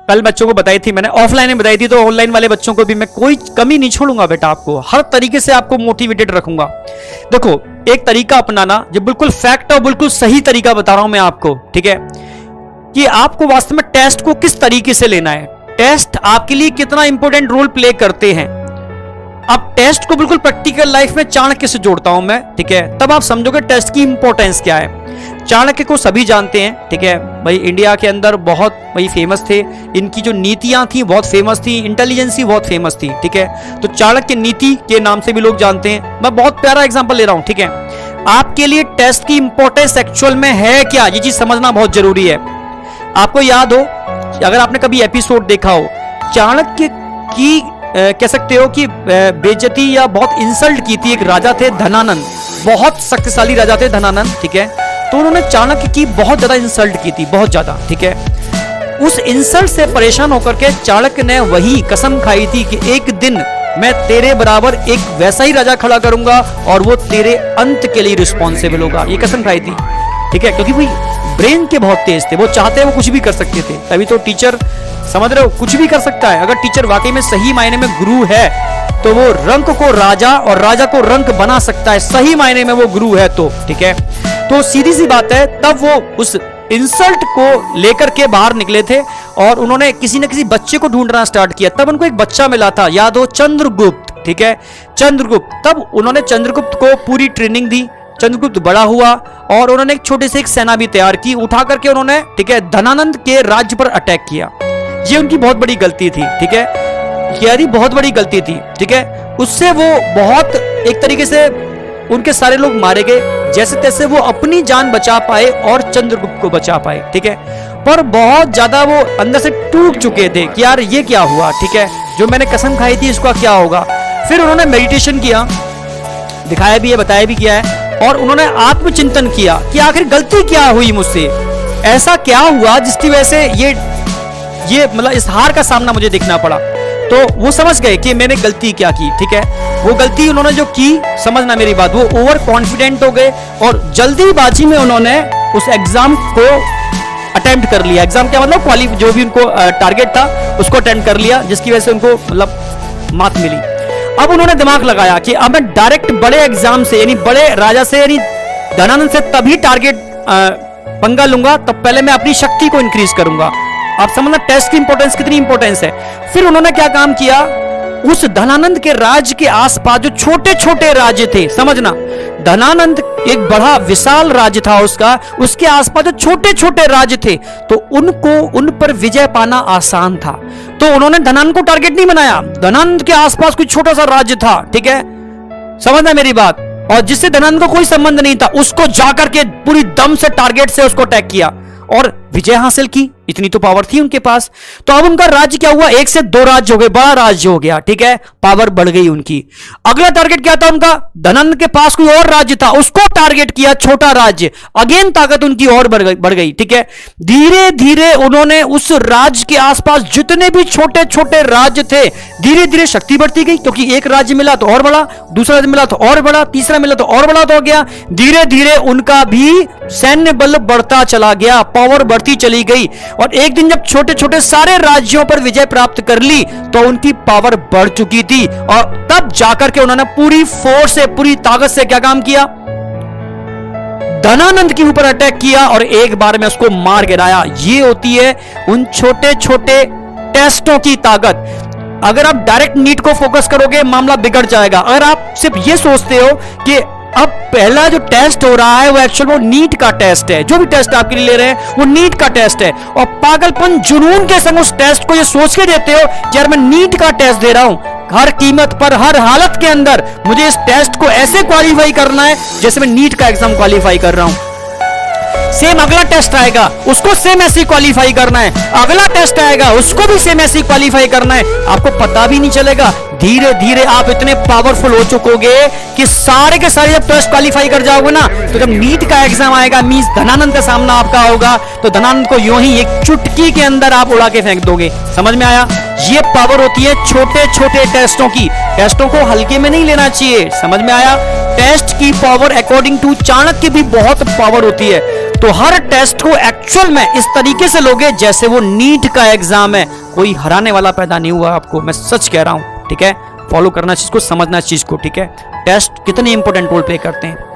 कल बच्चों को बताई थी मैंने, ऑफलाइन में बताई थी, तो ऑनलाइन वाले बच्चों को भी मैं कोई कमी नहीं छोड़ूंगा बेटा, आपको हर तरीके से आपको मोटिवेटेड रखूंगा। देखो एक तरीका अपनाना जो बिल्कुल फैक्ट और बिल्कुल सही तरीका बता रहा हूं मैं आपको, ठीक है, कि आपको वास्तव में टेस्ट को किस तरीके से लेना है, टेस्ट आपके लिए कितना इंपॉर्टेंट रोल प्ले करते हैं। अब टेस्ट को बिल्कुल प्रैक्टिकल लाइफ में चाणक्य से जोड़ता हूं मैं, ठीक है, तब आप समझोगे टेस्ट की इंपॉर्टेंस क्या है। चाणक्य को सभी जानते हैं, ठीक है भाई, इंडिया के अंदर बहुत भाई फेमस थे, इनकी जो नीतियां थी बहुत फेमस थी, इंटेलिजेंसी बहुत फेमस थी, ठीक है, तो चाणक्य नीति के नाम से भी लोग जानते हैं। मैं बहुत प्यारा एग्जांपल ले रहा हूं, ठीक है, आपके लिए टेस्ट की इंपॉर्टेंस एक्चुअल में है क्या, ये चीज समझना बहुत जरूरी है। आपको याद हो, अगर आपने कभी एपिसोड देखा हो, चाणक्य की कह सकते हो कि बेइज्जती या बहुत इंसल्ट की थी, एक राजा थे धनानंद, बहुत शक्तिशाली राजा थे धनानंद, ठीक है, तो उन्होंने चाणक्य की बहुत ज्यादा इंसल्ट की थी, बहुत ज्यादा, ठीक है। उस इंसल्ट से परेशान होकर के चाणक्य ने वही कसम खाई थी कि एक दिन मैं तेरे बराबर एक वैसा ही राजा खड़ा करूंगा और वो तेरे अंत के लिए रिस्पॉन्सिबल होगा, ये कसम खाई थी, ठीक है, क्योंकि भाई ब्रेन के बहुत तेज थे, वो चाहते वो कुछ भी कर सकते थे, तभी तो टीचर, समझ रहे हो, कुछ भी कर सकता है। अगर टीचर वाकई में सही मायने में गुरु है तो वो रंक को राजा और राजा को रंक बना सकता है, सही मायने में वो गुरु है तो, ठीक है। तो सीधी सी बात है, तब वो उस इंसल्ट को लेकर के बाहर निकले थे और उन्होंने किसी न किसी बच्चे को ढूंढना स्टार्ट किया। तब उनको एक बच्चा मिला था, याद हो, चंद्रगुप्त, ठीक है, चंद्रगुप्त। तब उन्होंने चंद्रगुप्त को पूरी ट्रेनिंग दी, चंद्रगुप्त बड़ा हुआ और उन्होंने एक छोटे से एक सेना भी तैयार की, उठा करके उन्होंने, ठीक है, धनानंद के राज्य पर अटैक किया। ये उनकी बहुत बड़ी गलती थी, ठीक है, यारी बहुत बड़ी गलती थी, ठीक है। उससे वो बहुत एक तरीके से उनके सारे लोग मारे गए, जैसे तैसे वो अपनी जान बचा पाए और चंद्रगुप्त को बचा पाए, ठीक है, पर बहुत ज्यादा वो अंदर से टूट चुके थे कि यार ये क्या हुआ, ठीक है, जो मैंने कसम खाई थी इसका क्या होगा। फिर उन्होंने मेडिटेशन किया, दिखाया भी है, बताया भी किया है, और उन्होंने आत्मचिंतन किया कि आखिर गलती क्या हुई मुझसे, ऐसा क्या हुआ जिसकी वजह से ये मतलब इस हार का सामना मुझे देखना पड़ा। तो वो समझ गए कि मैंने गलती क्या की, ठीक है, वो गलती उन्होंने जो की, समझना मेरी बात, वो ओवर कॉन्फिडेंट हो गए और जल्दीबाजी में उन्होंने उस एग्जाम को अटेम्प्ट कर लिया। एग्जाम क्या मतलब क्वालिफाई, जो भी उनको टारगेट था उसको अटेम्प्ट कर लिया, जिसकी वजह से उनको मतलब मात मिली। अब उन्होंने दिमाग लगाया कि अब मैं डायरेक्ट बड़े एग्जाम से, यानी बड़े राजा से, यानी धनानंद से तभी टारगेट पंगा लूंगा, तब पहले मैं अपनी शक्ति को इंक्रीज करूंगा। आप समझना टेस्ट की इंपॉर्टेंस कितनी इंपॉर्टेंस है। फिर उन्होंने क्या काम किया, उस धनानंद के राज्य के आसपास जो छोटे छोटे राज्य थे, समझना, धनानंद एक बड़ा विशाल राज्य था उसका, उसके आसपास जो छोटे छोटे राज्य थे, तो उन पर विजय पाना आसान था। तो उन्होंने धनानंद को टारगेट नहीं बनाया, धनानंद के आसपास कोई छोटा सा राज्य था, ठीक है, समझना मेरी बात, और जिससे धनानंद को कोई संबंध नहीं था, उसको जाकर के पूरी दम से टारगेट से उसको अटैक किया और विजय हासिल की। इतनी तो पावर थी उनके पास। तो अब उनका राज्य क्या हुआ, 1 से 2 राज्य हो गए, बड़ा राज्य हो गया, ठीक है, पावर बढ़ गई उनकी। अगला टारगेट क्या था उनका, धनानंद के पास कोई और राज्य था, उसको टारगेट किया, छोटा राज्य, अगेन ताकत उनकी और बढ़ गई, ठीक है। धीरे धीरे उन्होंने उस राज्य के आसपास जितने भी छोटे छोटे राज्य थे, धीरे धीरे शक्ति बढ़ती गई, क्योंकि एक राज्य मिला तो और बड़ा, दूसरा राज्य मिला तो और बड़ा, तीसरा मिला तो और बड़ा तो हो गया। धीरे धीरे उनका भी सैन्य बल बढ़ता चला गया, पावर बढ़ती चली गई, और एक दिन जब छोटे छोटे सारे राज्यों पर विजय प्राप्त कर ली तो उनकी पावर बढ़ चुकी थी, और तब जाकर के उन्होंने पूरी फोर्स से, पूरी ताकत से क्या काम किया, धनानंद के ऊपर अटैक किया और एक बार में उसको मार गिराया। ये होती है उन छोटे छोटे टेस्टों की ताकत। अगर आप डायरेक्ट नीट को फोकस करोगे मामला बिगड़ जाएगा। अगर आप सिर्फ ये सोचते हो कि अब पहला जो टेस्ट हो रहा है वो एक्चुअल वो नीट का टेस्ट है, जो भी टेस्ट आपके लिए ले रहे हैं वो नीट का टेस्ट है, और पागलपन जुनून के संग उस टेस्ट को ये सोच के देते हो कि यार मैं नीट का टेस्ट दे रहा हूं, हर कीमत पर, हर हालत के अंदर मुझे इस टेस्ट को ऐसे क्वालिफाई करना है जैसे मैं नीट का एग्जाम क्वालिफाई कर रहा हूं। सेम अगला टेस्ट आएगा, उसको सेम ऐसे क्वालिफाई करना है, अगला टेस्ट आएगा, उसको भी सेम ऐसे क्वालिफाई करना है। आपको पता भी नहीं चलेगा, धीरे धीरे आप इतने पावरफुल हो चुकोगे कि सारे के सारे जब टेस्ट क्वालिफाई कर जाओगे ना, तो जब नीट का एग्जाम आएगा, मींस धनानंद का सामना आपका होगा, तो धनानंद को यूं ही एक चुटकी के अंदर आप उड़ा के फेंक दोगे। समझ में आया? ये पावर होती है छोटे छोटे टेस्टों की। टेस्टों को हल्के में नहीं लेना चाहिए। समझ में आया? टेस्ट की पावर अकॉर्डिंग टू चाणक्य भी बहुत पावर होती है। तो हर टेस्ट को एक्चुअल में इस तरीके से लोगे जैसे वो नीट का एग्जाम है, कोई हराने वाला पैदा नहीं हुआ आपको, मैं सच कह रहा हूं, ठीक है। फॉलो करना चीज को, समझना चीज को, ठीक है। टेस्ट कितने इंपॉर्टेंट रोल प्ले करते हैं।